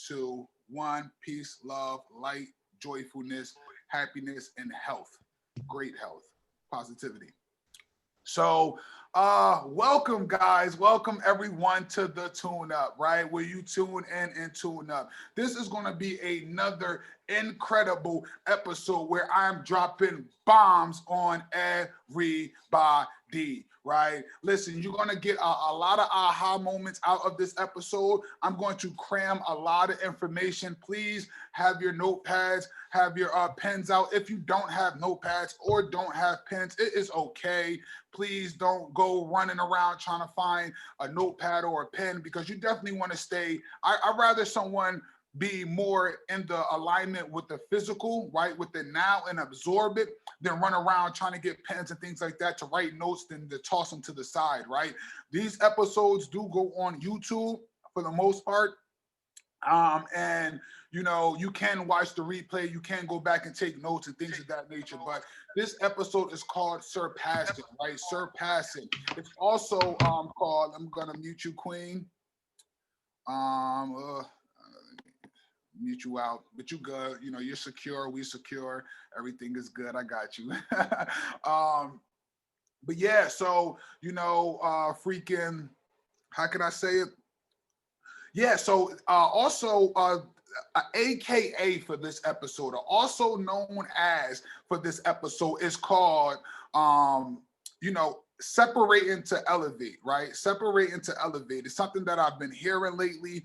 2, 1. Peace, love, light, joyfulness, happiness, and health. Great health, positivity. So, welcome, guys. Welcome, everyone, to the Tune Up, right? Where you tune in and tune up. This is going to be another incredible episode where I'm dropping bombs on everybody, right? Listen, you're going to get a lot of aha moments out of this episode. I'm going to cram a lot of information. Please have your notepads, have your pens out. If you don't have notepads or don't have pens, it is okay. Please don't go running around trying to find a notepad or a pen, because you definitely want to stay. I'd rather someone be more in the alignment with the physical, right, with the now, and absorb it, than run around trying to get pens and things like that to write notes, then to toss them to the side, right? These episodes do go on YouTube for the most part. And you can watch the replay, you can go back and take notes and things of that nature. But this episode is called Surpassing, right? Surpassing. It's also called, I'm gonna mute you, Queen. Mute you out, but you good. You're secure, we secure, everything is good. I got you. But yeah, so freaking, how can I say it? Yeah, so also AKA for this episode, or also known as for this episode, is called separating to elevate, right? Separating to elevate. It's something that I've been hearing lately.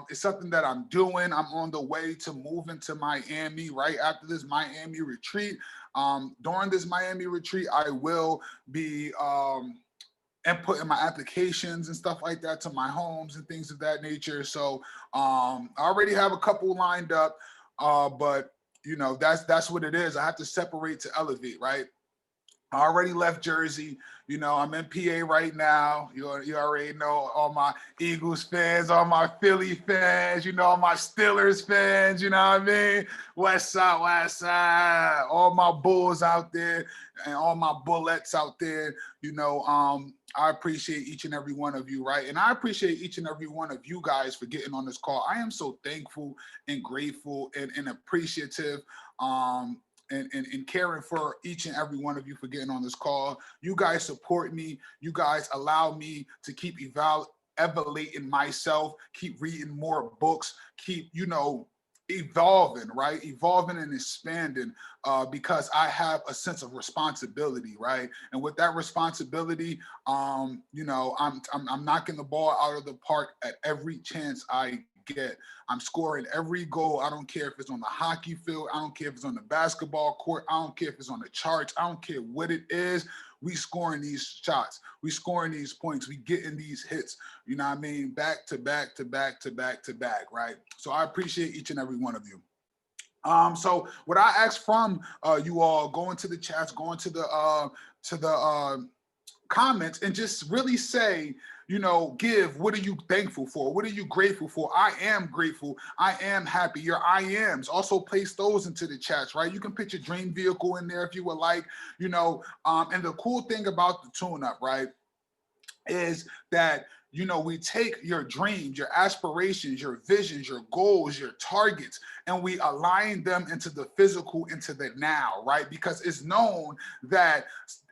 It's something that I'm doing. I'm on the way to moving to Miami, right? After this Miami retreat. During this Miami retreat, I will be inputting my applications and stuff like that to my homes and things of that nature. So I already have a couple lined up, but that's what it is. I have to separate to elevate, right? I already left Jersey. I'm in PA right now. You already know all my Eagles fans, all my Philly fans, all my Steelers fans, you know what I mean? West Side, all my Bulls out there and all my Bullets out there. I appreciate each and every one of you, right? And I appreciate each and every one of you guys for getting on this call. I am so thankful and grateful and appreciative. And caring for each and every one of you for getting on this call. You guys support me. You guys allow me to keep evaluating myself, keep reading more books, keep, evolving, right? Evolving and expanding, because I have a sense of responsibility, right? And with that responsibility, I'm knocking the ball out of the park at every chance I get. I'm scoring every goal. I don't care if it's on the hockey field. I don't care if it's on the basketball court. I don't care if it's on the charts. I don't care what it is. We scoring these shots. We scoring these points. We getting these hits. You know what I mean? Back to back to back to back to back, right? So I appreciate each and every one of you. So what I ask from you all, going to the chats, going to the comments, and just really say, give, what are you thankful for? What are you grateful for? I am grateful. I am happy. Your I ams. Also place those into the chats, right? You can put your dream vehicle in there if you would like, and the cool thing about the tune up, right, is that we take your dreams, your aspirations, your visions, your goals, your targets, and we align them into the physical, into the now, right? Because it's known that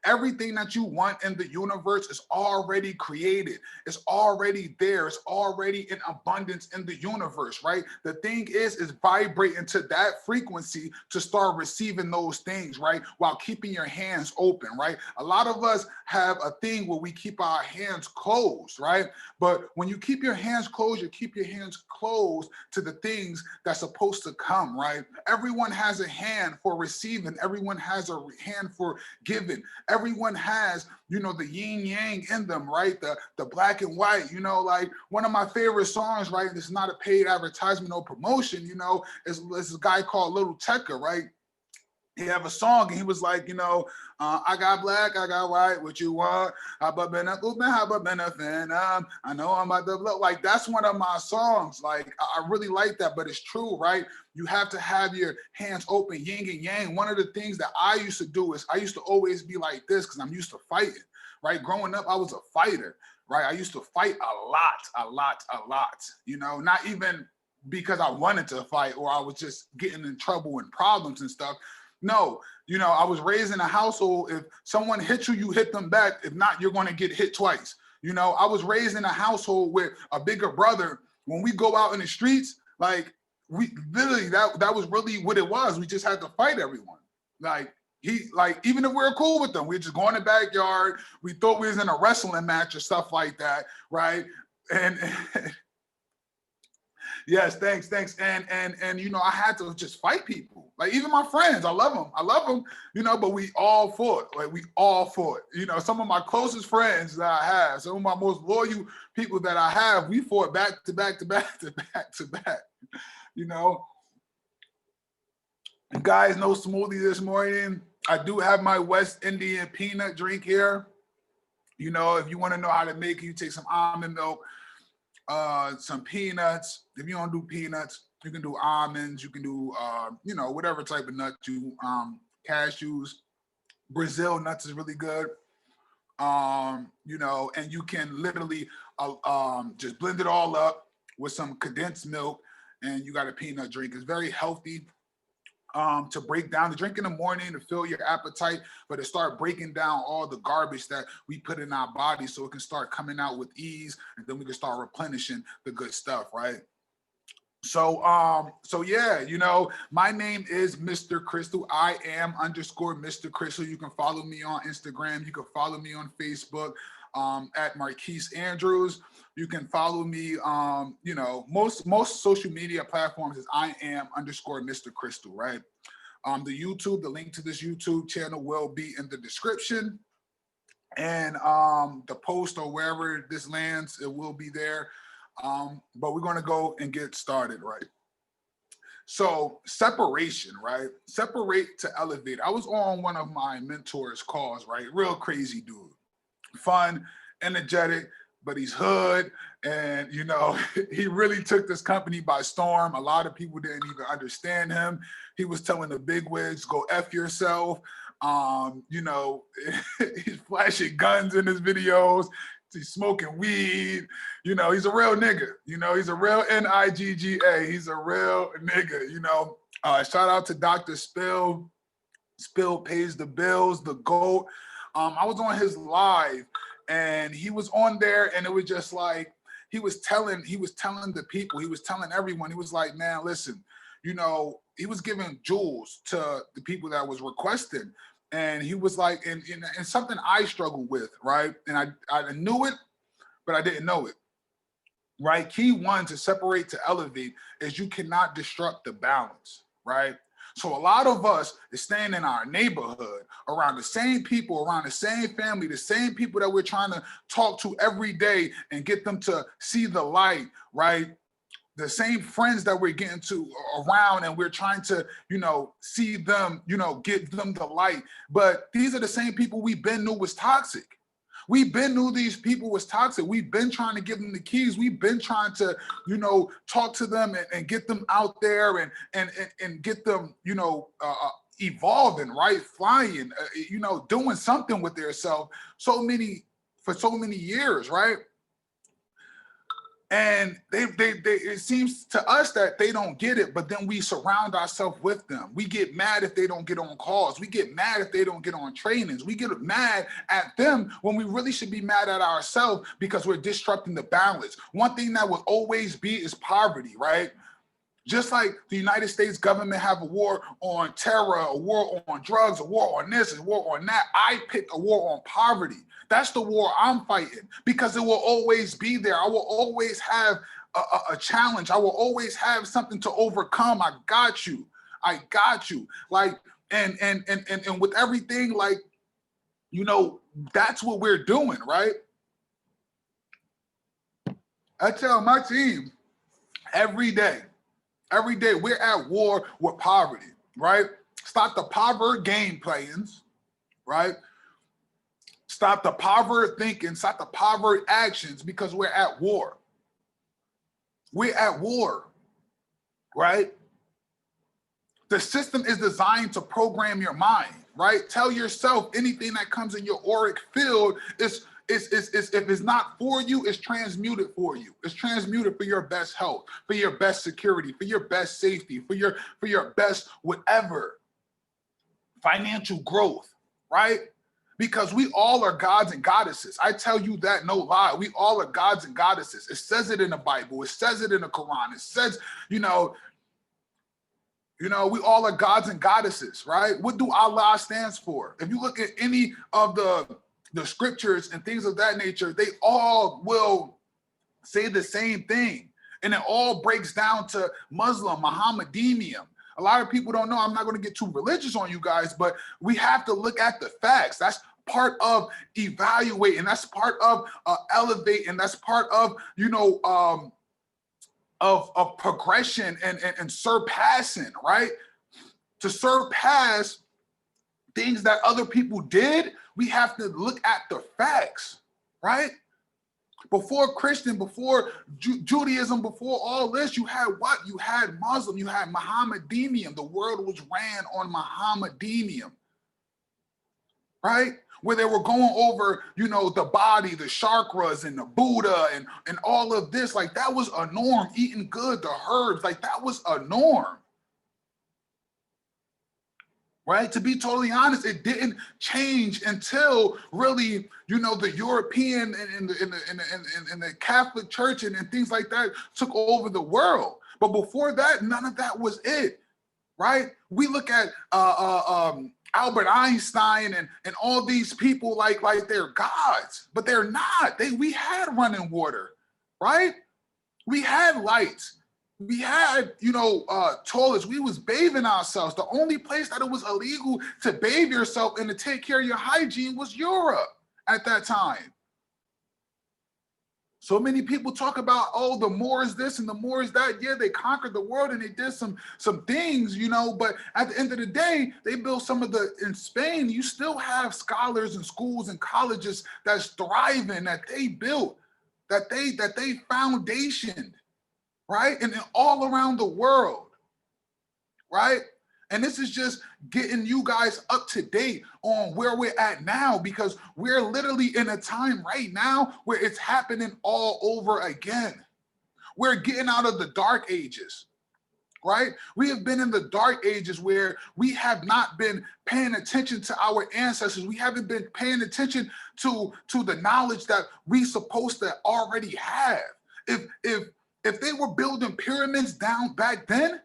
everything that you want in the universe is already created. It's already there. It's already in abundance in the universe, right? The thing is vibrating to that frequency to start receiving those things, right? While keeping your hands open, right? A lot of us have a thing where we keep our hands closed, right? But when you keep your hands closed, you keep your hands closed to the things that's supposed to come, right? Everyone has a hand for receiving. Everyone has a hand for giving. Everyone has, the yin yang in them, right? The black and white, like one of my favorite songs, right? This is not a paid advertisement or promotion, is this guy called Little Tecca, right? He have a song and he was like, I got black, I got white, what you want? How about been a phantom? I know I'm about to look like, that's one of my songs. Like, I really like that, but it's true, right? You have to have your hands open, yin and yang. One of the things that I used to do is I used to always be like this because I'm used to fighting, right? Growing up, I was a fighter, right? I used to fight a lot, not even because I wanted to fight or I was just getting in trouble and problems and stuff. No, you know, I was raised in a household. If someone hits you, you hit them back. If not, you're going to get hit twice. You know, I was raised in a household with a bigger brother. When we go out in the streets, like we literally, that was really what it was. We just had to fight everyone. Like even if we were cool with them, we just go in the backyard. We thought we was in a wrestling match or stuff like that, right? And yes, thanks. And you know, I had to just fight people. Like even my friends, I love them, you know, but we all fought. Like we all fought. You know, some of my closest friends that I have, some of my most loyal people that I have, we fought back to back to back to back to back. You know. You guys, no smoothie this morning. I do have my West Indian peanut drink here. You know, if you want to know how to make it, you take some almond milk, some peanuts. If you don't do peanuts, you can do almonds. You can do, you know, whatever type of nut you, cashews. Brazil nuts is really good. You know, and you can literally just blend it all up with some condensed milk, and you got a peanut drink. It's very healthy. To break down, to drink in the morning to fill your appetite, but to start breaking down all the garbage that we put in our body so it can start coming out with ease, and then we can start replenishing the good stuff, right? So yeah, you know, my name is Mr. Crystal. I am _Mr. Crystal. You can follow me on Instagram. You can follow me on Facebook at Marquise Andrews. You can follow me, you know, most social media platforms is I am _ Mr. Crystal, right? The YouTube, the link to this YouTube channel will be in the description. And the post or wherever this lands, it will be there. But we're going to go and get started, right? So separation, right? Separate to elevate. I was on one of my mentors' calls, right? Real crazy dude. Fun, energetic, but he's hood. And, you know, he really took this company by storm. A lot of people didn't even understand him. He was telling the bigwigs, go F yourself. You know, he's flashing guns in his videos. He's smoking weed. You know, he's a real nigga. You know, he's a real Nigga. He's a real nigga, you know. Shout out to Dr. Spill. Spill pays the bills, the GOAT. I was on his live and he was on there, and it was just like, he was telling the people, he was telling everyone, he was like, man, listen, you know, he was giving jewels to the people that was requesting. And he was like, and something I struggled with, right? And I knew it, but I didn't know it, right? Key one to separate to elevate is you cannot disrupt the balance, right? So a lot of us is staying in our neighborhood around the same people, around the same family, the same people that we're trying to talk to every day and get them to see the light, right? The same friends that we're getting to around, and we're trying to, you know, see them, you know, give them the light. But these are the same people we've been knew was toxic. We've been knew these people was toxic. We've been trying to give them the keys. We've been trying to, you know, talk to them and get them out there and get them, you know, evolving, right? Flying, you know, doing something with themselves for so many years, right? And it seems to us that they don't get it, but then we surround ourselves with them. We get mad if they don't get on calls. We get mad if they don't get on trainings. We get mad at them when we really should be mad at ourselves because we're disrupting the balance. One thing that will always be is poverty, right? Just like the United States government have a war on terror, a war on drugs, a war on this, a war on that, I pick a war on poverty. That's the war I'm fighting because it will always be there. I will always have a challenge. I will always have something to overcome. I got you. I got you. Like, and with everything, like, you know, that's what we're doing, right? I tell my team every day we're at war with poverty, right? Stop the poverty game plans, right? Stop the poverty thinking, stop the poverty actions because we're at war. We're at war, right? The system is designed to program your mind, right? Tell yourself anything that comes in your auric field is if it's not for you, it's transmuted for you. It's transmuted for your best health, for your best security, for your best safety, for your best whatever. Financial growth, right? Because we all are gods and goddesses. I tell you that, no lie. We all are gods and goddesses. It says it in the Bible. It says it in the Quran. It says, we all are gods and goddesses, right? What do Allah stands for? If you look at any of the scriptures and things of that nature, they all will say the same thing. And it all breaks down to Muslim, Mohammedanian. A lot of people don't know. I'm not going to get too religious on you guys, but we have to look at the facts. That's part of evaluating. That's part of elevating. That's part of, of progression and surpassing, right? To surpass things that other people did, we have to look at the facts, right? Before Christian, before Judaism, before all this, you had what? You had Muslim, you had Mohammedanian. The world was ran on Mohammedanian, right? Where they were going over, the body, the chakras and the Buddha and all of this. Like that was a norm, eating good, the herbs, like that was a norm. Right? To be totally honest, it didn't change until really, the European and the Catholic Church and things like that took over the world. But before that, none of that was it, right? We look at Albert Einstein and all these people like they're gods, but they're not. We had running water, right? We had lights. We had, toilets. We was bathing ourselves. The only place that it was illegal to bathe yourself and to take care of your hygiene was Europe at that time. So many people talk about, oh, the Moors this and the Moors that. Yeah, they conquered the world and they did some things, but at the end of the day, they built in Spain, you still have scholars and schools and colleges that's thriving, that they built, that they foundationed. Right? And all around the world, right? And this is just getting you guys up to date on where we're at now, because we're literally in a time right now where it's happening all over again. We're getting out of the dark ages, right? We have been in the dark ages where we have not been paying attention to our ancestors. We haven't been paying attention to the knowledge that we supposed to already have. If they were building pyramids down back then,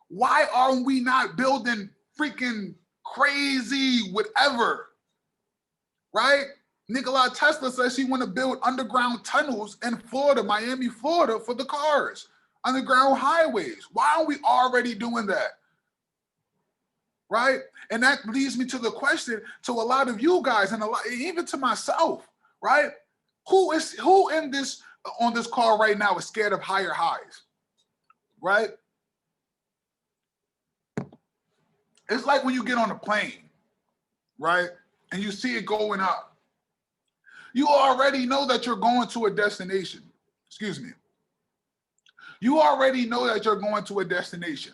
why are we not building freaking crazy whatever, right? Nikola Tesla says he want to build underground tunnels in Florida, Miami, Florida, for the cars, underground highways. Why aren't we already doing that, right? And that leads me to the question to a lot of you guys and even to myself, right? Who in this on this call right now is scared of higher highs, right? It's like when you get on a plane, right? And you see it going up. You already know that you're going to a destination. Excuse me. You already know that you're going to a destination,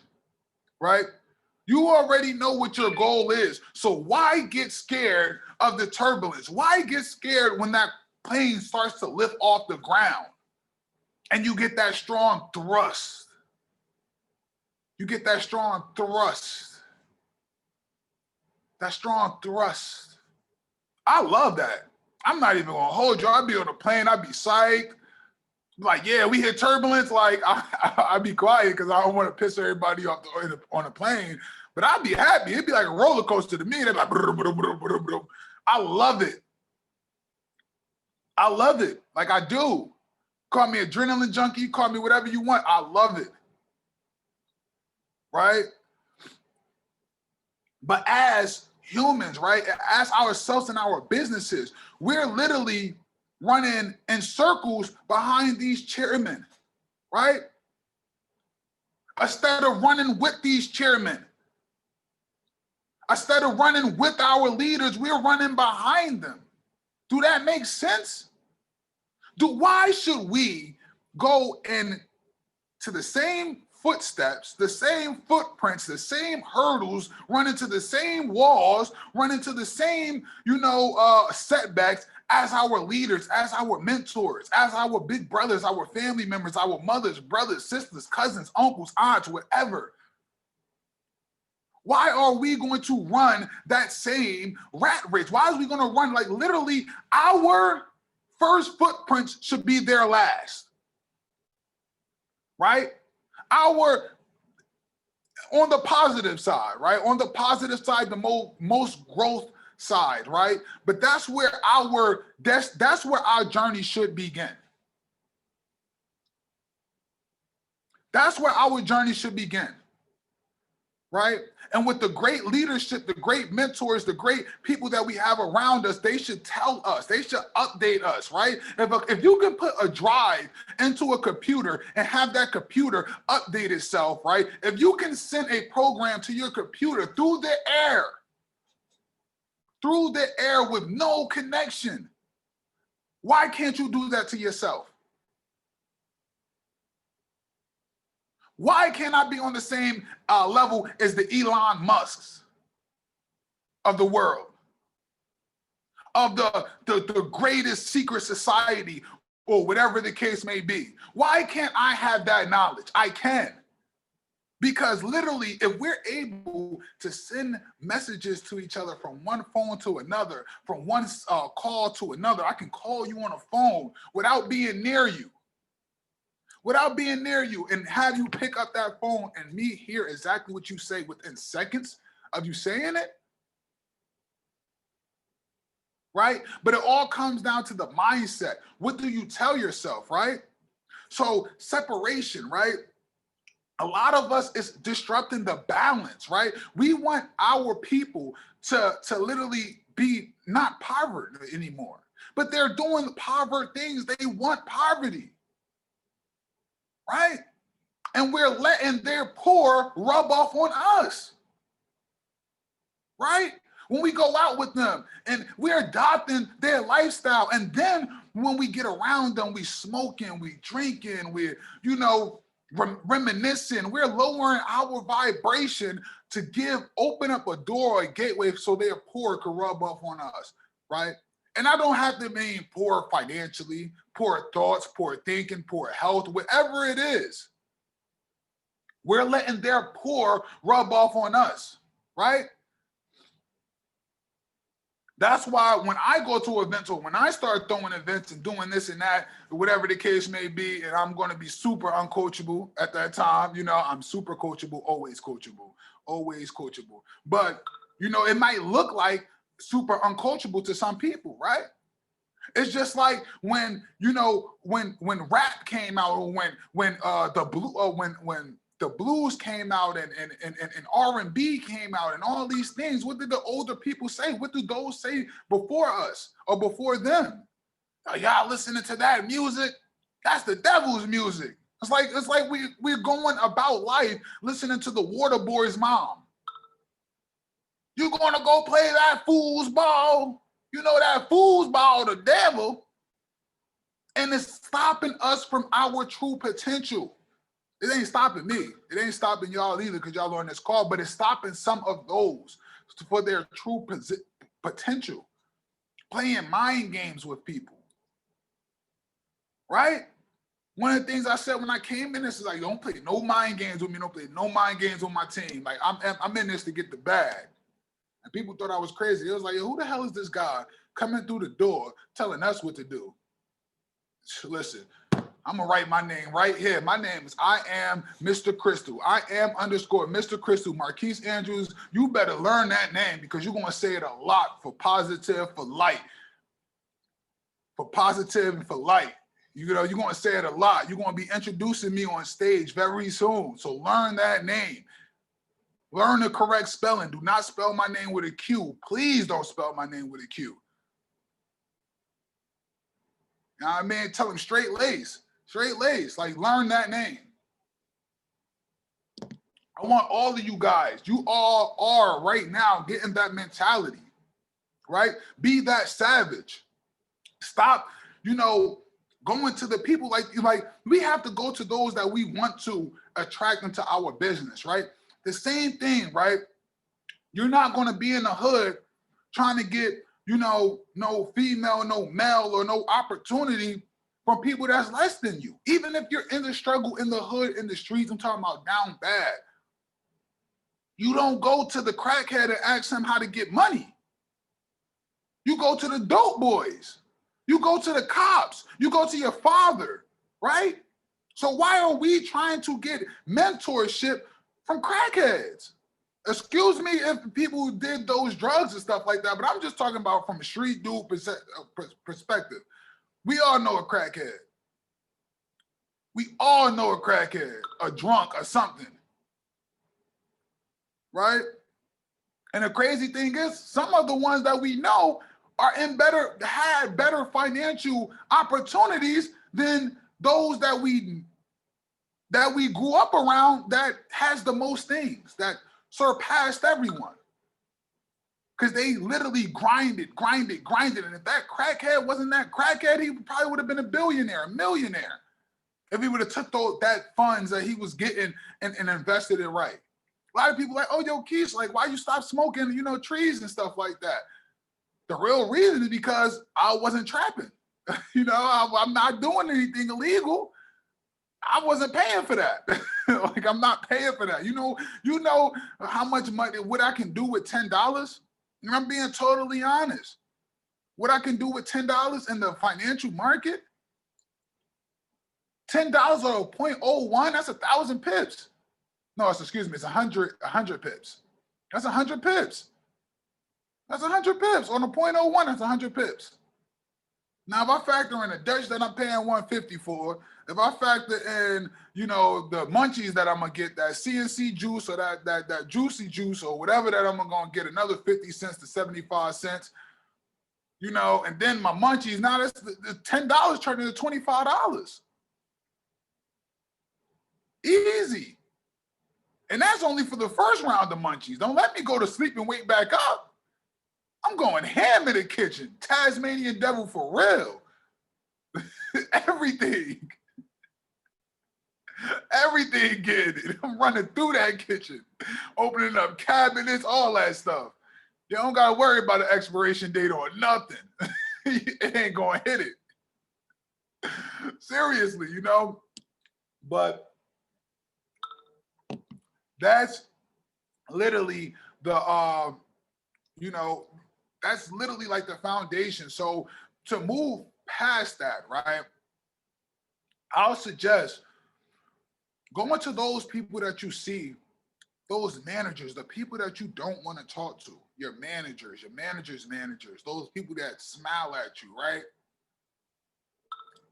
right? You already know what your goal is. So why get scared of the turbulence? Why get scared when that plane starts to lift off the ground and you get that strong thrust? You get that strong thrust. That strong thrust. I love that. I'm not even gonna hold you. I'd be on a plane, I'd be psyched. Like, yeah, we hit turbulence. Like, I'd be quiet because I don't want to piss everybody off on a plane. But I'd be happy. It'd be like a roller coaster to me. They're like, brr, brr, brr, brr, brr. I love it. I love it. Like I do. Call me adrenaline junkie, call me whatever you want. I love it. Right? But as humans, right, as ourselves and our businesses, we're literally running in circles behind these chairmen, right? Instead of running with these chairmen, instead of running with our leaders, we're running behind them. Do that make sense? Why should we go into the same footsteps, the same footprints, the same hurdles, run into the same walls, run into the same, setbacks as our leaders, as our mentors, as our big brothers, our family members, our mothers, brothers, sisters, cousins, uncles, aunts, whatever. Why are we going to run that same rat race? Why are we going to run like literally our first footprints should be their last, right? Our, on the positive side, right? On the positive side, the most growth side, right? But that's where that's where our journey should begin. That's where our journey should begin, right? And with the great leadership, the great mentors, the great people that we have around us, they should tell us, they should update us, right? If you can put a drive into a computer and have that computer update itself, right? If you can send a program to your computer through the air with no connection, why can't you do that to yourself? Why can't I be on the same level as the Elon Musks of the world, of the greatest secret society, or whatever the case may be? Why can't I have that knowledge? I can. Because literally, if we're able to send messages to each other from one phone to another, from one call to another, I can call you on a phone without being near you. Without being near you, and have you pick up that phone and me hear exactly what you say within seconds of you saying it, right? But it all comes down to the mindset. What do you tell yourself, right? So separation, right? A lot of us is disrupting the balance, right? We want our people to literally be not poverty anymore, but they're doing poverty things. They want poverty. Right? And we're letting their poor rub off on us. Right? When we go out with them and we're adopting their lifestyle. And then when we get around them, we smoking, we drinking, we're, reminiscing, we're lowering our vibration to open up a door, a gateway so their poor can rub off on us. Right? And I don't have to mean poor financially, poor thoughts, poor thinking, poor health, whatever it is. We're letting their poor rub off on us, right? That's why when I go to events or when I start throwing events and doing this and that, whatever the case may be, and I'm going to be super uncoachable at that time, I'm super coachable, always coachable, always coachable. But, it might look like super uncoachable to some people, right? It's just like when rap came out, or when the blues came out and R&B came out and all these things. What did the older people say? What did those say before us or before them? Y'all listening to that music? That's the devil's music. It's like we're going about life listening to the water boy's mom. You're gonna go play that fool's ball. That fool's ball, the devil. And it's stopping us from our true potential. It ain't stopping me. It ain't stopping y'all either because y'all are on this call, but it's stopping some of those for their true potential. Playing mind games with people. Right? One of the things I said when I came in, this is like, don't play no mind games with me. Don't play no mind games on my team. Like, I'm in this to get the bag. And people thought I was crazy. It was like, who the hell is this guy coming through the door telling us what to do? Listen, I'm going to write my name right here. My name is I am Mr. Crystal. I am _ Mr. Crystal. Marquise Andrews, you better learn that name because you're going to say it a lot for positive, for light. For positive and for light. You're going to say it a lot. You're going to be introducing me on stage very soon. So learn that name. Learn the correct spelling. Do not spell my name with a Q. Please don't spell my name with a Q. You know what I mean? Tell them straight lace. Straight lace. Like, learn that name. I want all of you guys. You all are right now getting that mentality, right? Be that savage. Stop, going to the people like we have to go to those that we want to attract into our business, right? The same thing, right? You're not going to be in the hood trying to get, no female, no male, or no opportunity from people that's less than you. Even if you're in the struggle, in the hood, in the streets, I'm talking about down bad. You don't go to the crackhead and ask him how to get money. You go to the dope boys. You go to the cops. You go to your father, right? So why are we trying to get mentorship from crackheads? Excuse me if people did those drugs and stuff like that, but I'm just talking about from a street dude perspective. We all know a crackhead. We all know a crackhead, a drunk or something, right? And the crazy thing is, some of the ones that we know are had better financial opportunities than those that we grew up around that has the most things, that surpassed everyone. Because they literally grinded. And if that crackhead wasn't that crackhead, he probably would have been a billionaire, a millionaire. If he would have took that funds that he was getting and invested it right. A lot of people like, oh, yo, Keith, like, why you stop smoking, trees and stuff like that? The real reason is because I wasn't trapping. I'm not doing anything illegal. I wasn't paying for that. Like, I'm not paying for that. You know how much money, what I can do with $10? And I'm being totally honest. What I can do with $10 in the financial market, $10 or 0.01, that's 1,000 pips. No, excuse me, it's 100 pips. That's 100 pips. That's 100 pips. On a 0.01, that's 100 pips. Now, if I factor in the Dutch that I'm paying 150 for, if I factor in, the munchies that I'm gonna get, that CNC juice or that juicy juice or whatever that I'm gonna get, another 50 cents to 75 cents, and then my munchies, now that's the $10 turning into $25. Easy. And that's only for the first round of munchies. Don't let me go to sleep and wake back up. I'm going ham in the kitchen. Tasmanian devil for real. Everything getting it. I'm running through that kitchen, opening up cabinets, all that stuff. You don't got to worry about the expiration date or nothing. It ain't going to hit it. Seriously, But that's literally that's literally like the foundation. So to move past that, right, I'll suggest going to those people that you see, those managers, the people that you don't want to talk to, your managers, managers, those people that smile at you, right?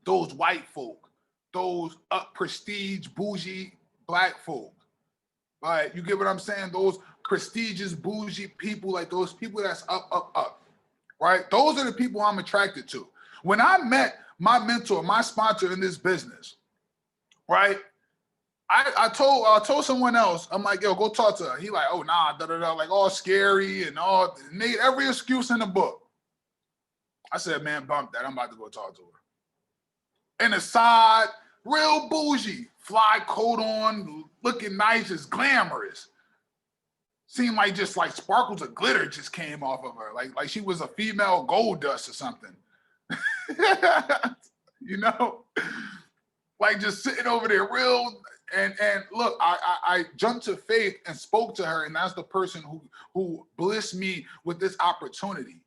Those white folk, those prestige, bougie black folk, right? You get what I'm saying? Those prestigious, bougie people, like those people that's up, right? Those are the people I'm attracted to. When I met my mentor, my sponsor in this business, right? I told someone else, I'm like, yo, go talk to her. He like, oh, nah, like all scary and all, made every excuse in the book. I said, man, bump that. I'm about to go talk to her. And aside, real bougie, fly coat on, looking nice, just glamorous. Seemed like just like sparkles of glitter just came off of her, like she was a female gold dust or something. Like just sitting over there real. And look, I jumped to faith and spoke to her, and that's the person who blessed me with this opportunity.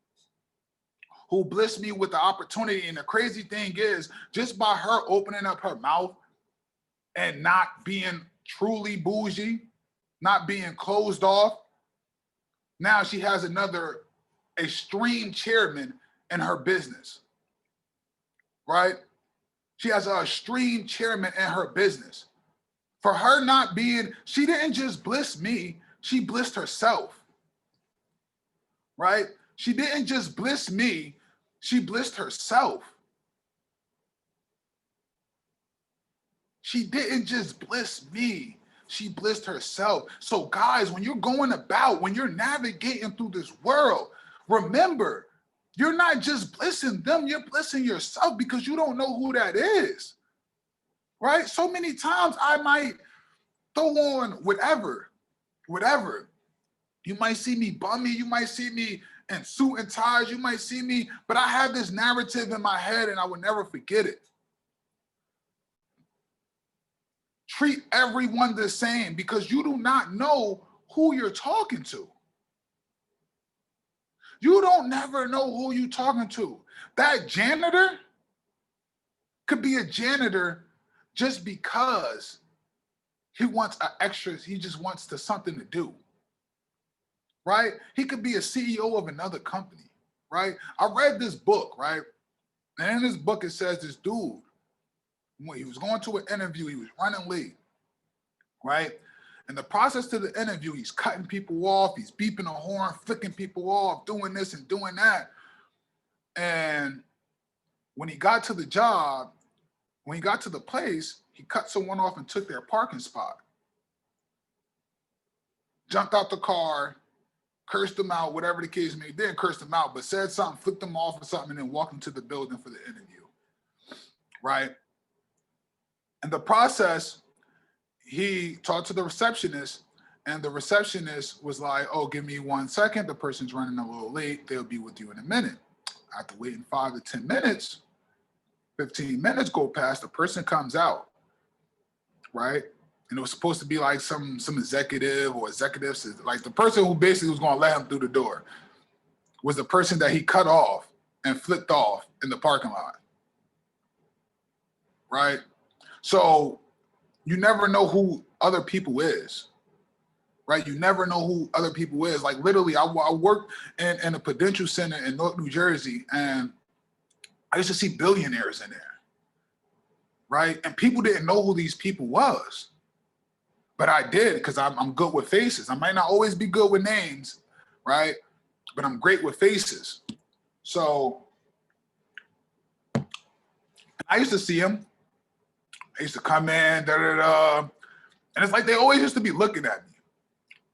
Who blessed me with the opportunity. And the crazy thing is, just by her opening up her mouth and not being truly bougie, not being closed off, now she has another extreme chairman in her business, right? She has an extreme chairman in her business. For her not being, she didn't just bliss me, she blissed herself, right? She didn't just bliss me, she blissed herself. She didn't just bliss me, she blissed herself. So guys, when you're going about, when you're navigating through this world, remember, you're not just blissing them, you're blissing yourself because you don't know who that is, right? So many times I might throw on whatever. You might see me bummy, you might see me in suit and ties. You might see me, but I have this narrative in my head and I will never forget it. Treat everyone the same because you do not know who you're talking to. You don't never know who you're talking to. That janitor could be a janitor just because he wants an extra, he just wants something to do, right? He could be a CEO of another company, right? I read this book, right? And in this book, it says this dude, when he was going to an interview, he was running late, right? In the process to the interview, he's cutting people off, he's beeping a horn, flicking people off, doing this and doing that. And when he got to the job, when he got to the place, he cut someone off and took their parking spot. Jumped out the car, cursed them out, whatever the case may be. Didn't curse them out, but said something, flipped them off or something, and then walked into the building for the interview, right? In the process, he talked to the receptionist, and the receptionist was like, oh, give me 1 second. The person's running a little late. They'll be with you in a minute. After waiting 5 to 10 minutes, 15 minutes go past, the person comes out, right? And it was supposed to be like some executive or executives, like the person who basically was going to let him through the door was the person that he cut off and flipped off in the parking lot, right? So you never know who other people is, right? You never know who other people is. Like literally, I worked in a Prudential Center in North New Jersey, and I used to see billionaires in there, right? And people didn't know who these people was. But I did because I'm good with faces. I might not always be good with names, right? But I'm great with faces. So I used to see them. I used to come in, and it's like they always used to be looking at me.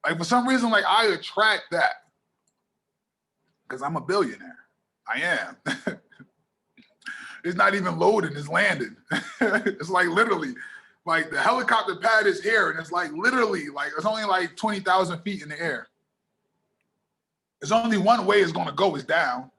Like for some reason, like I attract that because I'm a billionaire. I am. It's not even loading, it's landing. It's like literally, like the helicopter pad is here and it's like literally, like it's only like 20,000 feet in the air. There's only one way it's gonna go is down.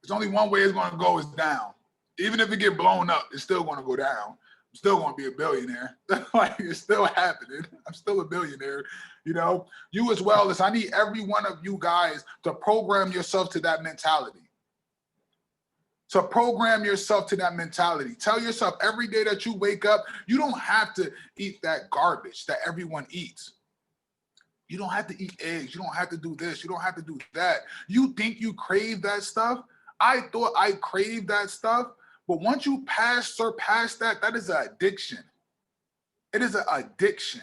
There's only one way it's gonna go is down. Even if it get blown up, it's still gonna go down. I'm still gonna be a billionaire. Like it's still happening. I'm still a billionaire, you know? You as well as I need every one of you guys to program yourself to that mentality. To program yourself to that mentality. Tell yourself every day that you wake up, you don't have to eat that garbage that everyone eats. You don't have to eat eggs. You don't have to do this. You don't have to do that. You think you crave that stuff? I thought I craved that stuff, but once you surpass that, that is an addiction. It is an addiction.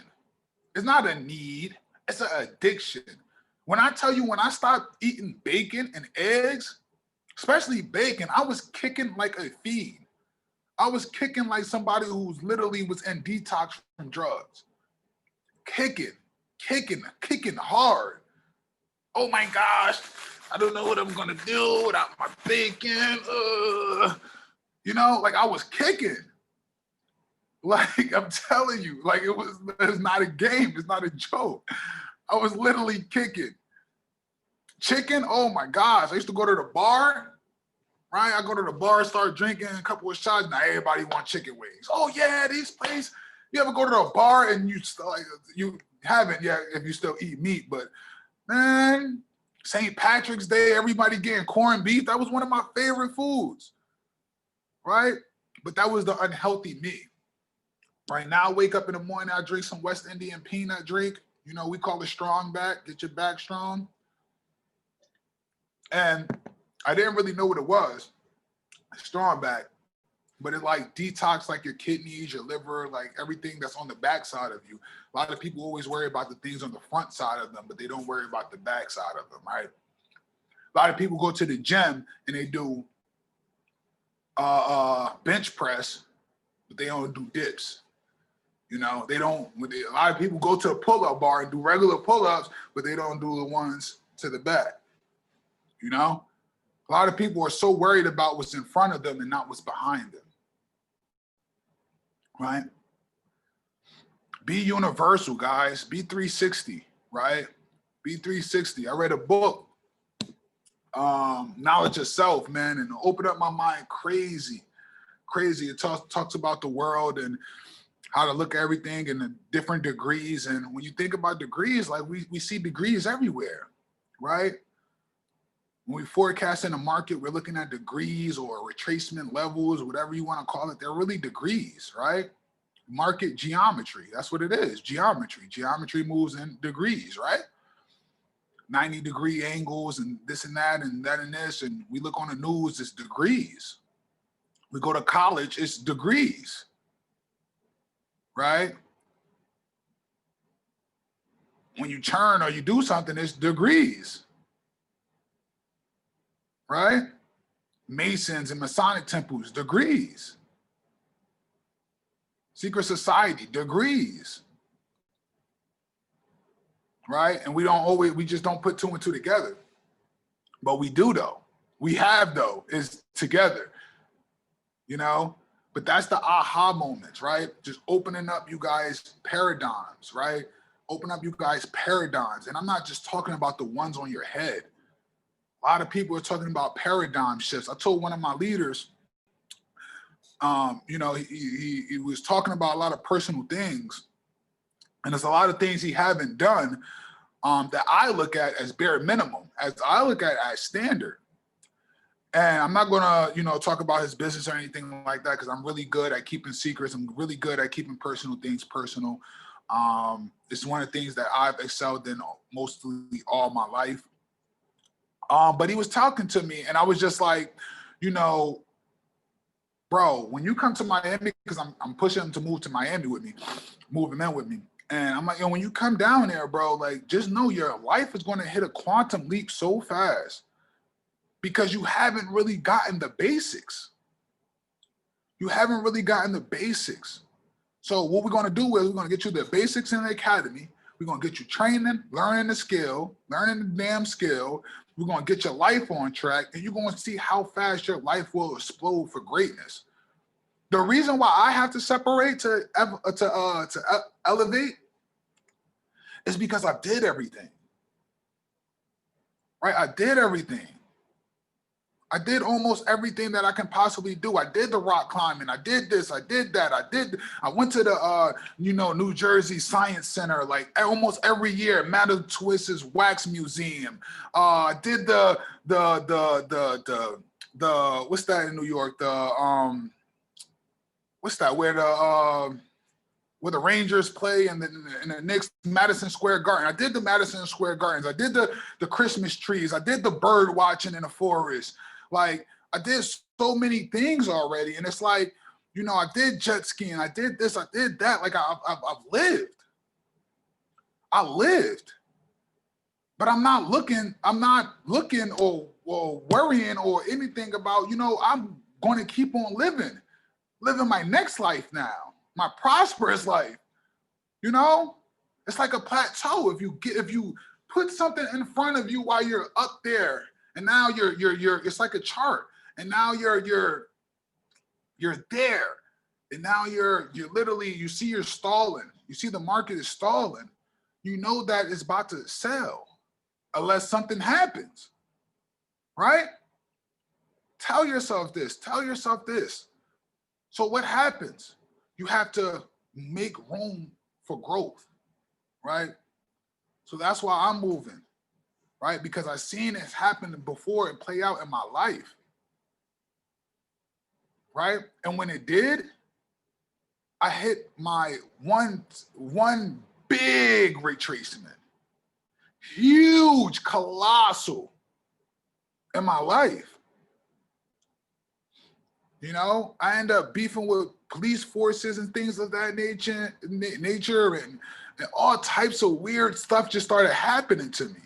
It's not a need. It's an addiction. When I tell you, when I stopped eating bacon and eggs, especially bacon, I was kicking like a fiend. I was kicking like somebody who's literally was in detox from drugs. Kicking hard. Oh my gosh, I don't know what I'm gonna do without my bacon. You know, like I was kicking. Like I'm telling you, like it's not a game, it's not a joke. I was literally kicking. Chicken, oh my gosh. I used to go to the bar, right? I go to the bar, start drinking a couple of shots. Now everybody want chicken wings. Oh yeah, this place. You ever go to the bar and you haven't yet if you still eat meat, but man, St. Patrick's Day, everybody getting corned beef. That was one of my favorite foods, right? But that was the unhealthy me. Right now, I wake up in the morning, I drink some West Indian peanut drink. You know, we call it strong back, get your back strong. And I didn't really know what it was, strong back, but it like detox like your kidneys, your liver, like everything that's on the back side of you. A lot of people always worry about the things on the front side of them, but they don't worry about the back side of them, right? A lot of people go to the gym and they do bench press, but they don't do dips. You know, they don't, a lot of people go to a pull-up bar and do regular pull-ups, but they don't do the ones to the back. You know, a lot of people are so worried about what's in front of them and not what's behind them, right? Be universal, guys. Be 360, right? Be 360. I read a book knowledge of self, man, and opened up my mind crazy. It talks about the world and how to look at everything in the different degrees. And when you think about degrees, like we see degrees everywhere, right? When we forecast in the market, we're looking at degrees or retracement levels, whatever you want to call it. They're really degrees, right? Market geometry, that's what it is, geometry. Geometry moves in degrees, right? 90-degree angles and this and that and that and this. And we look on the news, it's degrees. We go to college, it's degrees, right? When you turn or you do something, it's degrees, right? Masons and Masonic temples, degrees. Secret society, degrees, right? And we just don't put two and two together. But we do though. We have though, is together, you know? But that's the aha moments, right? Just opening up you guys' paradigms, right? Open up you guys' paradigms. And I'm not just talking about the ones on your head. A lot of people are talking about paradigm shifts. I told one of my leaders, you know, he was talking about a lot of personal things. And there's a lot of things he haven't done that I look at as bare minimum, as I look at as standard. And I'm not gonna, you know, talk about his business or anything like that because I'm really good at keeping secrets. I'm really good at keeping personal things personal. It's one of the things that I've excelled in mostly all my life. But he was talking to me and I was just like, you know, bro, when you come to Miami, because I'm pushing him to move to Miami with me, move him in with me. And I'm like, yo, when you come down there, bro, like just know your life is going to hit a quantum leap so fast. Because you haven't really gotten the basics. You haven't really gotten the basics. So what we're going to do is we're going to get you the basics in the academy. We're going to get you training, learning the skill, learning the damn skill. We're going to get your life on track, and you're going to see how fast your life will explode for greatness. The reason why I have to separate to elevate is because I did everything. Right? I did everything. I did almost everything that I can possibly do. I did the rock climbing. I did this. I did that. I went to the, New Jersey Science Center, like almost every year, Madame Twist's Wax Museum. I did the what's that in New York? What's that? Where the Rangers play and the Knicks, Madison Square Garden. I did the Madison Square Gardens. I did the Christmas trees. I did the bird watching in the forest. Like I did so many things already. And it's like, you know, I did jet skiing. I did this, I did that. Like I've lived. I lived. But I'm not looking or worrying or anything about, you know, I'm going to keep on living my next life now. My prosperous life, you know, it's like a plateau. If you put something in front of you while you're up there, and now you're it's like a chart, and now you're there, and now you're literally, you see you're stalling. You see the market is stalling. You know that it's about to sell, unless something happens, right? Tell yourself this. Tell yourself this. So what happens? You have to make room for growth, right? So that's why I'm moving, right? Because I've seen it happen before and play out in my life, right? And when it did, I hit my one big retracement, huge, colossal in my life. You know, I end up beefing with police forces and things of that nature and all types of weird stuff just started happening to me.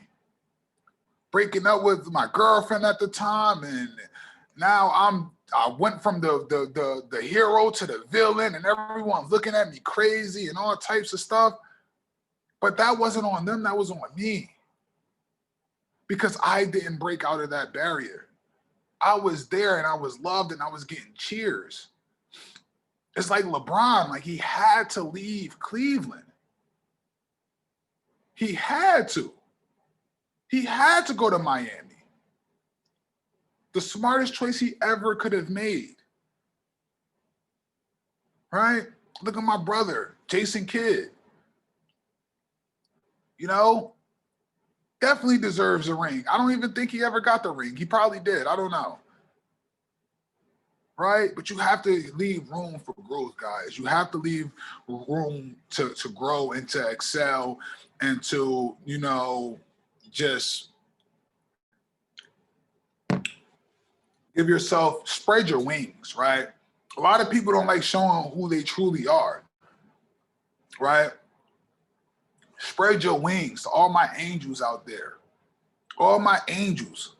Breaking up with my girlfriend at the time, and now I went from the hero to the villain, and everyone's looking at me crazy and all types of stuff. But that wasn't on them, that was on me. Because I didn't break out of that barrier. I was there and I was loved and I was getting cheers. It's like LeBron, like he had to leave Cleveland. He had to. He had to go to Miami. The smartest choice he ever could have made. Right? Look at my brother, Jason Kidd. You know, definitely deserves a ring. I don't even think he ever got the ring. He probably did. I don't know. Right? But you have to leave room for growth, guys. You have to leave room to grow and to excel and to, you know, just give yourself, spread your wings, right? A lot of people don't like showing who they truly are, right? Spread your wings to all my angels out there. All my angels.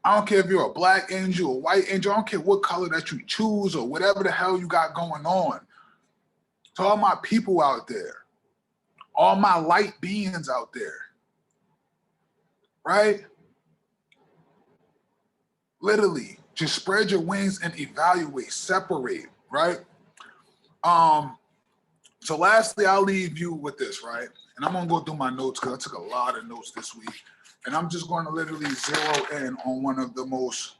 I don't care if you're a black angel, a white angel, I don't care what color that you choose or whatever the hell you got going on. To all my people out there, all my light beings out there, right? Literally, just spread your wings and evaluate, separate, right? So lastly, I'll leave you with this, right? And I'm gonna go through my notes because I took a lot of notes this week. And I'm just going to literally zero in on one of the most,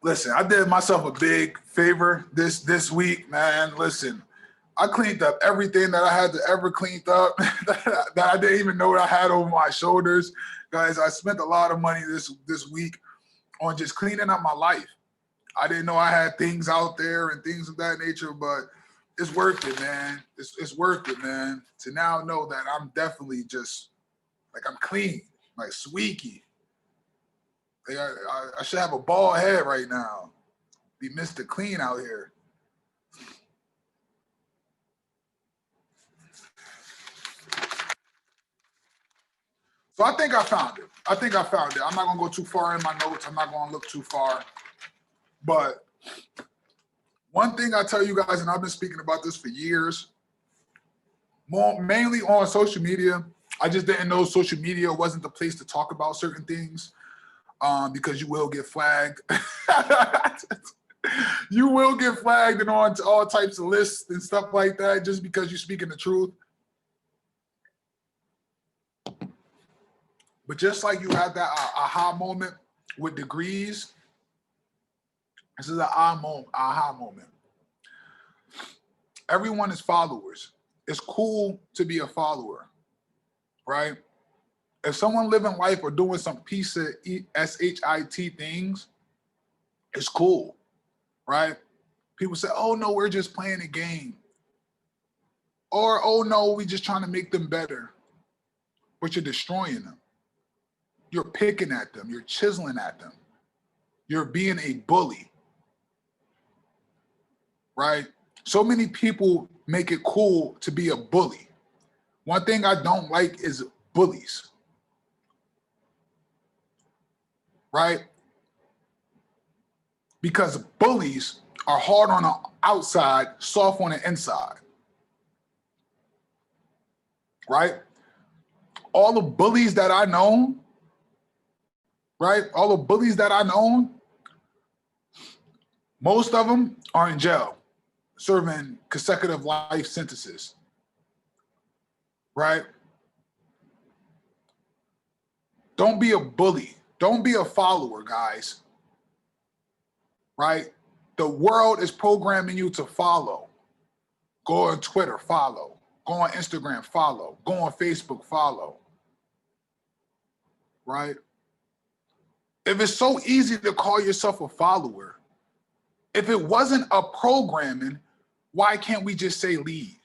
listen, I did myself a big favor this week, man. Listen, I cleaned up everything that I had to ever clean up that I didn't even know what I had over my shoulders. Guys, I spent a lot of money this week on just cleaning up my life. I didn't know I had things out there and things of that nature, but it's worth it, man. It's worth it, man. To now know that I'm definitely just, like, I'm clean, like squeaky. Like I should have a bald head right now. Be Mr. Clean out here. So I think I found it. I'm not gonna go too far in my notes. I'm not gonna look too far. But one thing I tell you guys, and I've been speaking about this for years, mainly on social media. I just didn't know social media wasn't the place to talk about certain things because you will get flagged. You will get flagged and on all types of lists and stuff like that just because you're speaking the truth. But just like you had that aha moment with degrees, this is an aha moment. Everyone is followers. It's cool to be a follower, right? If someone living life or doing some piece of SHIT things, it's cool, right? People say, oh no, we're just playing a game. Or, oh no, we just trying to make them better. But you're destroying them. You're picking at them. You're chiseling at them. You're being a bully, right? So many people make it cool to be a bully. One thing I don't like is bullies, right? Because bullies are hard on the outside, soft on the inside, right? All the bullies that I know, right? All the bullies that I know, most of them are in jail, serving consecutive life sentences, right? Don't be a bully. Don't be a follower, guys, right? The world is programming you to follow. Go on Twitter, follow. Go on Instagram, follow. Go on Facebook, follow, right? If it's so easy to call yourself a follower, if it wasn't a programming, why can't we just say lead,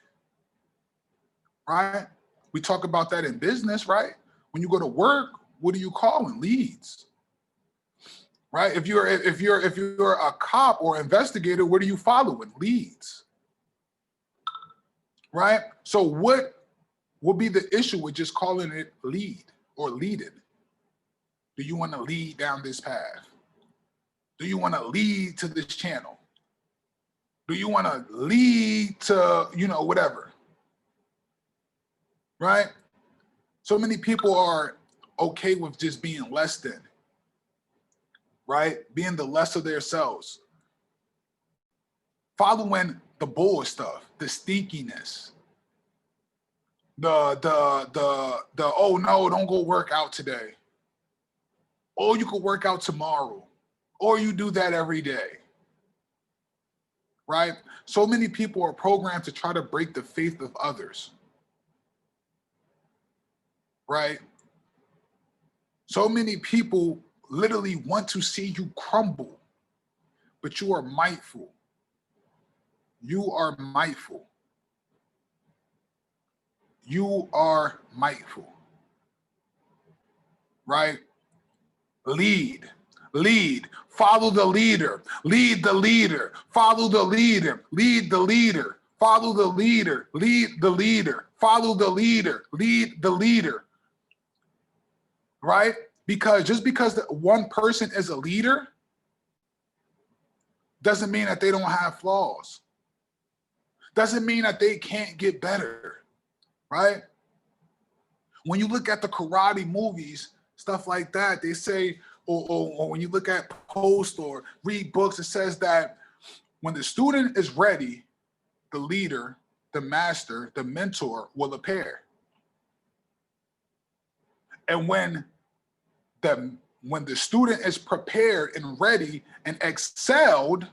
right? We talk about that in business, right? When you go to work, what are you calling? Leads, right? If you're a cop or investigator, what are you following? Leads, right? So what would be the issue with just calling it lead or leaded? Do you want to lead down this path? Do you want to lead to this channel? Do you want to lead to, you know, whatever, right? So many people are okay with just being less than, right? Being the less of their selves. Following the bull stuff, the stinkiness, the oh no, don't go work out today. or you could work out tomorrow, or you do that every day, right? So many people are programmed to try to break the faith of others, right? So many people literally want to see you crumble, but you are mindful. You are mindful. You are mindful, right? Lead, lead, follow the leader, lead the leader, follow the leader, lead the leader, follow the leader, lead the leader, follow the leader, lead the leader, right? Because just because one person is a leader doesn't mean that they don't have flaws. Doesn't mean that they can't get better, right? When you look at the karate movies, stuff like that, they say, or when you look at posts or read books, it says that when the student is ready, the leader, the master, the mentor will appear. And when the student is prepared and ready and excelled,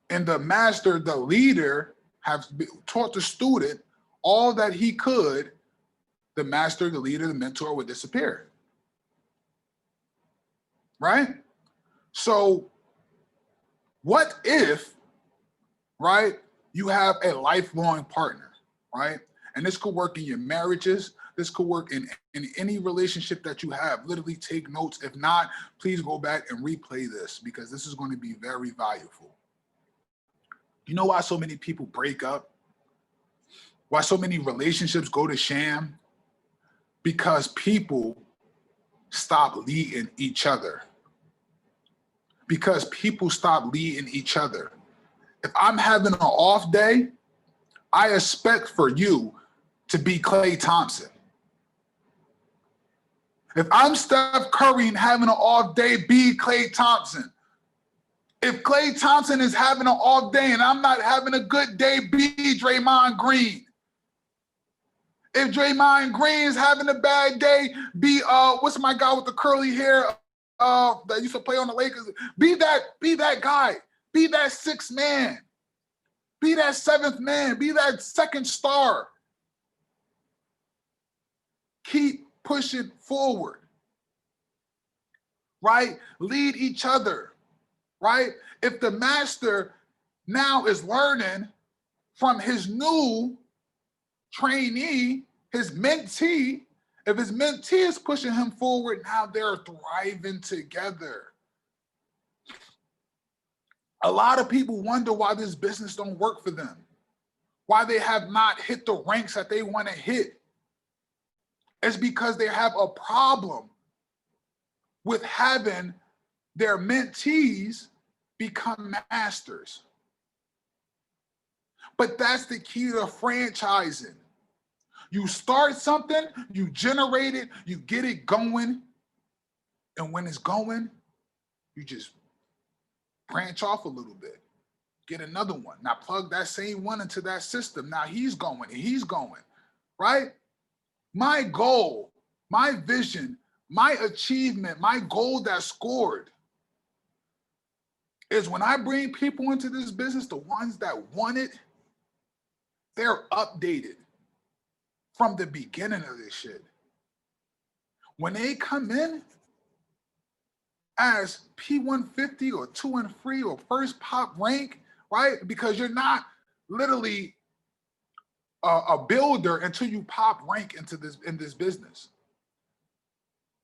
and the master, the leader, have taught the student all that he could, the master, the leader, the mentor would disappear. Right? So what if, right, you have a lifelong partner, right? And this could work in your marriages. This could work in any relationship that you have. Literally take notes. If not, please go back and replay this because this is going to be very valuable. You know why so many people break up? Why so many relationships go to sham? Because people stop leading each other. Because people stop leading each other. If I'm having an off day, I expect for you to be Klay Thompson. If I'm Steph Curry and having an off day, be Klay Thompson. If Klay Thompson is having an off day and I'm not having a good day, be Draymond Green. If Draymond Green is having a bad day, be what's my guy with the curly hair that used to play on the Lakers? Be that guy. Be that sixth man. Be that seventh man. Be that second star. Keep pushing forward. Right? Lead each other. Right? If the master now is learning from his new trainee, his mentee, if his mentee is pushing him forward, now they're thriving together. A lot of people wonder why this business don't work for them, why they have not hit the ranks that they want to hit. It's because they have a problem with having their mentees become masters. But that's the key to franchising. You start something, you generate it, you get it going, and when it's going, you just branch off a little bit, get another one. Now plug that same one into that system. Now he's going and he's going, right? My goal, my vision, my achievement, my goal that scored is when I bring people into this business, the ones that want it, they're updated from the beginning of this shit. When they come in as P150 or 2 and 3 or first pop rank, right? Because you're not literally a builder until you pop rank in this business.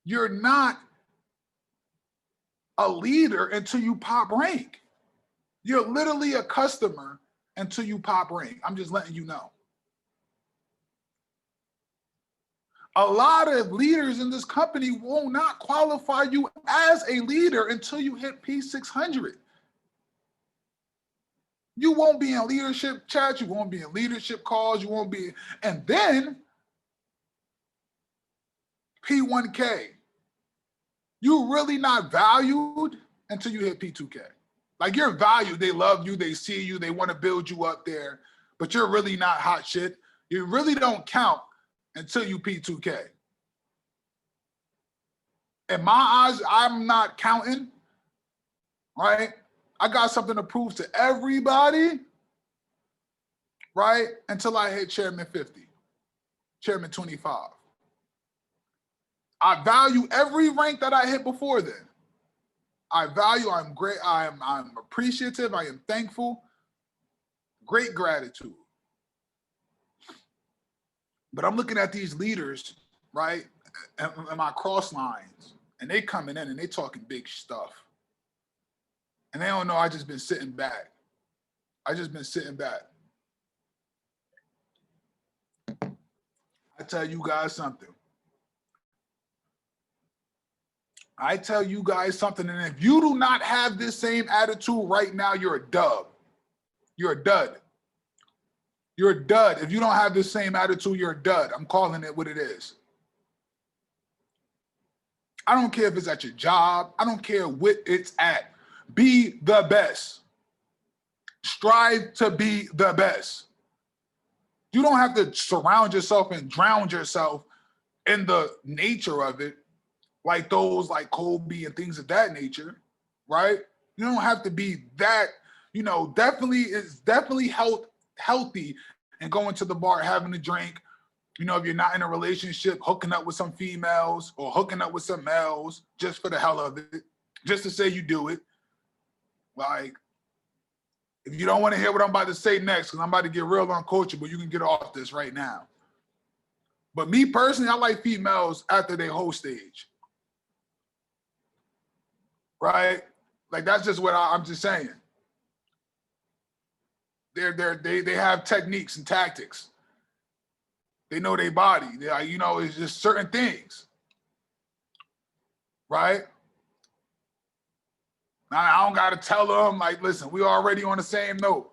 You're not a leader until you pop rank. You're literally a customer until you pop rank. I'm just letting you know. A lot of leaders in this company will not qualify you as a leader until you hit P600. You won't be in leadership chats, you won't be in leadership calls, you won't be, and then P1K. You're really not valued until you hit P2K. Like you're valued, they love you, they see you, they want to build you up there, but you're really not hot shit. You really don't count until you P2K. In my eyes, I'm not counting, right? I got something to prove to everybody, right? Until I hit Chairman 50, Chairman 25. I value every rank that I hit before then. I'm great, I'm appreciative, I am thankful, great gratitude. But I'm looking at these leaders, right, and my cross lines, and they coming in and they talking big stuff. And they don't know I just been sitting back. I just been sitting back. I tell you guys something. I tell you guys something, and if you do not have this same attitude right now, you're a dub. You're a dud. You're a dud. If you don't have the same attitude, you're a dud. I'm calling it what it is. I don't care if it's at your job. I don't care what it's at. Be the best. Strive to be the best. You don't have to surround yourself and drown yourself in the nature of it, like those like Kobe and things of that nature, right? You don't have to be that, it's definitely healthy and going to the bar, having a drink, if you're not in a relationship, hooking up with some females or hooking up with some males just for the hell of it, just to say you do it. Like, if you don't want to hear what I'm about to say next, because I'm about to get real uncoachable, you can get off this right now. But me personally, I like females after they whole stage. Right? Like, that's just what I'm just saying. They have techniques and tactics. They know their body. It's just certain things. Right? Now, I don't got to tell them, like, listen, we already on the same note.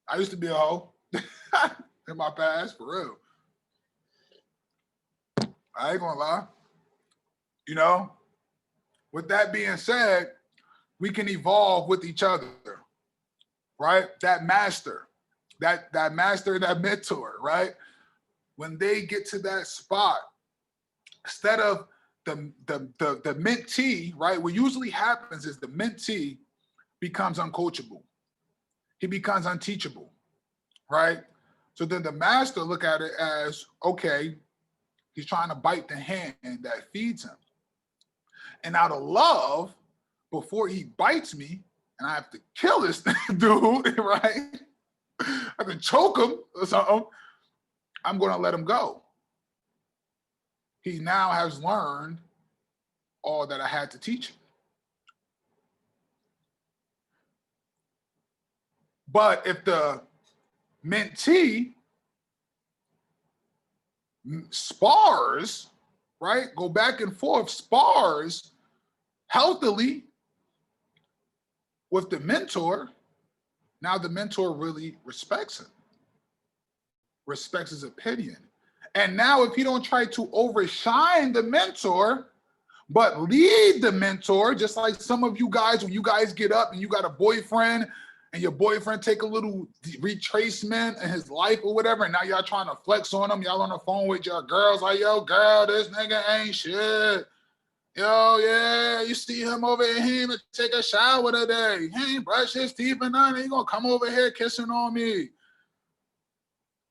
I used to be a hoe in my past, for real. I ain't gonna lie. With that being said, we can evolve with each other, right? That master, that mentor, right? When they get to that spot, instead of the mentee, right? What usually happens is the mentee becomes uncoachable. He becomes unteachable, right? So then the master look at it as, okay, he's trying to bite the hand that feeds him. And out of love, before he bites me, and I have to kill this dude, right? I have to choke him or something, I'm gonna let him go. He now has learned all that I had to teach him. But if the mentee spars, right? Go back and forth, spars healthily with the mentor, now the mentor really respects him, respects his opinion. And now if you don't try to overshine the mentor, but lead the mentor, just like some of you guys, when you guys get up and you got a boyfriend and your boyfriend take a little retracement in his life or whatever, and now y'all trying to flex on him, y'all on the phone with your girls like, yo, girl, this nigga ain't shit. Yo, yeah, you see him over here, he ain't take a shower today. He ain't brush his teeth and nothing. He gonna come over here kissing on me.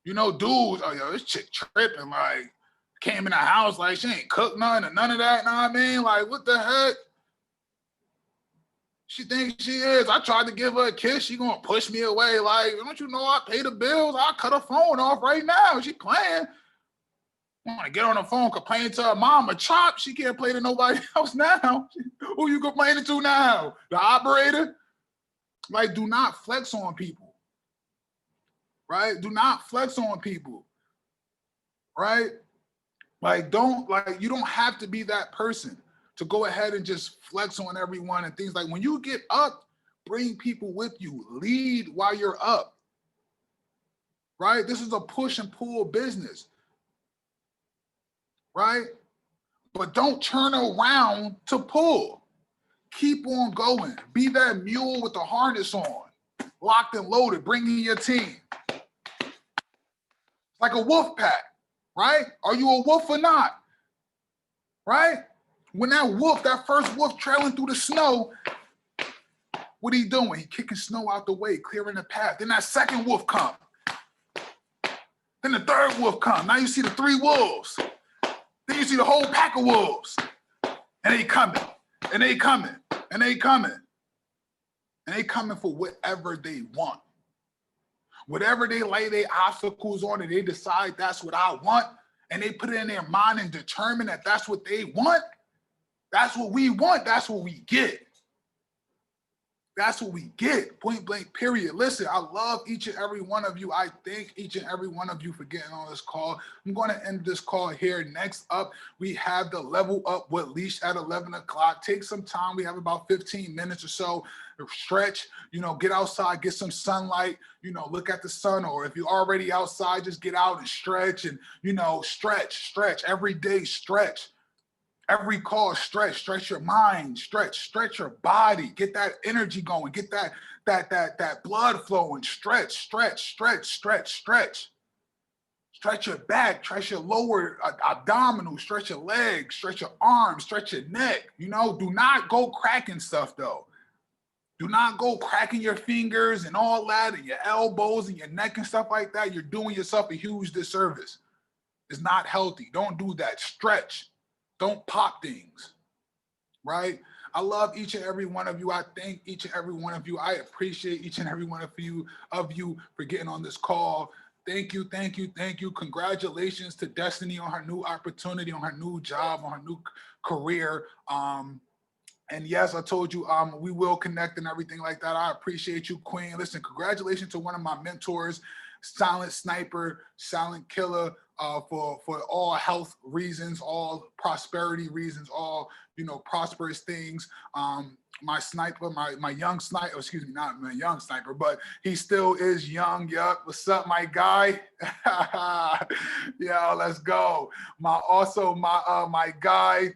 Dudes, oh, yo, this chick tripping, like, came in the house like she ain't cooked nothing and none of that, know what I mean? Like, what the heck? She thinks she is. I tried to give her a kiss. She gonna push me away. Like, don't you know I pay the bills? I'll cut her phone off right now. She playing. I want to get on the phone, complain to her mama. Chop, she can't play to nobody else now. Who you complaining to now? The operator? Like, do not flex on people. Right? Do not flex on people. Right? Like, you don't have to be that person to go ahead and just flex on everyone and things. Like, when you get up, bring people with you. Lead while you're up. Right? This is a push and pull business. Right? But don't turn around to pull. Keep on going. Be that mule with the harness on, locked and loaded, bringing your team. Like a wolf pack, right? Are you a wolf or not? Right? When that first wolf trailing through the snow, what he doing? He kicking snow out the way, clearing the path. Then that second wolf come. Then the third wolf come. Now you see the 3 wolves. Then you see the whole pack of wolves. And they coming. And they coming. And they coming. And they coming for whatever they want. Whatever they lay their obstacles on and they decide that's what I want, and they put it in their mind and determine that that's what they want, that's what we want, that's what we get. That's what we get, point blank, period. Listen, I love each and every one of you. I thank each and every one of you for getting on this call. I'm going to end this call here. Next up, we have the Level Up with Leash at 11 o'clock. Take some time. We have about 15 minutes or so. Stretch, get outside, get some sunlight, look at the sun, or if you're already outside, just get out and stretch and, stretch every day, stretch. Every call, stretch your mind, stretch your body, get that energy going, get that blood flowing, stretch. Stretch your back, stretch your lower abdominal, stretch your legs, stretch your arms, stretch your neck. Do not go cracking stuff though. Do not go cracking your fingers and all that and your elbows and your neck and stuff like that. You're doing yourself a huge disservice. It's not healthy. Don't do that. Stretch. Don't pop things, right? I love each and every one of you. I thank each and every one of you. I appreciate each and every one of you for getting on this call. Thank you. Congratulations to Destiny on her new opportunity, on her new job, on her new career. And yes, I told you we will connect and everything like that. I appreciate you, Queen. Listen, congratulations to one of my mentors, Silent Sniper, Silent Killer, for all health reasons, all prosperity reasons, all prosperous things. My sniper, my young sniper, excuse me, not my young sniper, but he still is young. Yup. What's up, my guy? Yeah, let's go. My guy,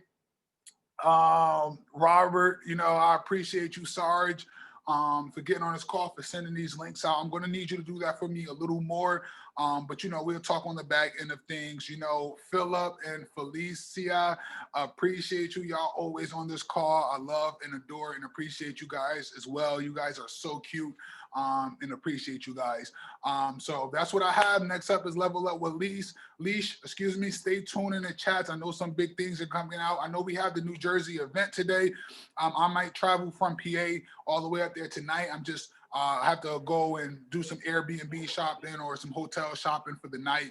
Robert, I appreciate you, Sarge, for getting on this call, for sending these links out. I'm going to need you to do that for me a little more. But we'll talk on the back end of things. Philip and Felicia, appreciate you. Y'all always on this call. I love and adore and appreciate you guys as well. You guys are so cute. And appreciate you guys. So that's what I have. Next up is Level Up with Leash. Stay tuned in the chats. I know some big things are coming out. I know we have the New Jersey event today. I might travel from PA all the way up there tonight. I'm just have to go and do some Airbnb shopping or some hotel shopping for the night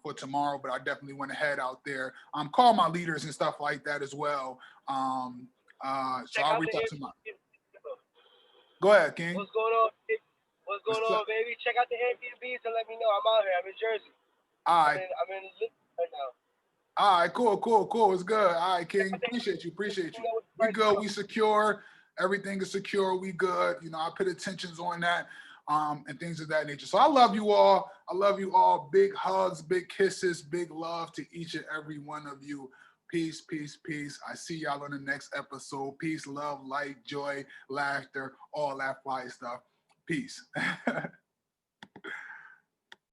for tomorrow, but I definitely want to head out there. Call my leaders and stuff like that as well. So I'll reach out to my... Go ahead, King. What's going on, baby? Check out the Airbnbs and let me know. I'm out here. I'm in Jersey. All right. I'm in right now. All right, cool. It's good. All right, King. Appreciate you. We good. We secure. Everything is secure. We good. I put attentions on that and things of that nature. So I love you all. Big hugs, big kisses, big love to each and every one of you. Peace. I see y'all on the next episode. Peace, love, light, joy, laughter, all that fly stuff. Peace.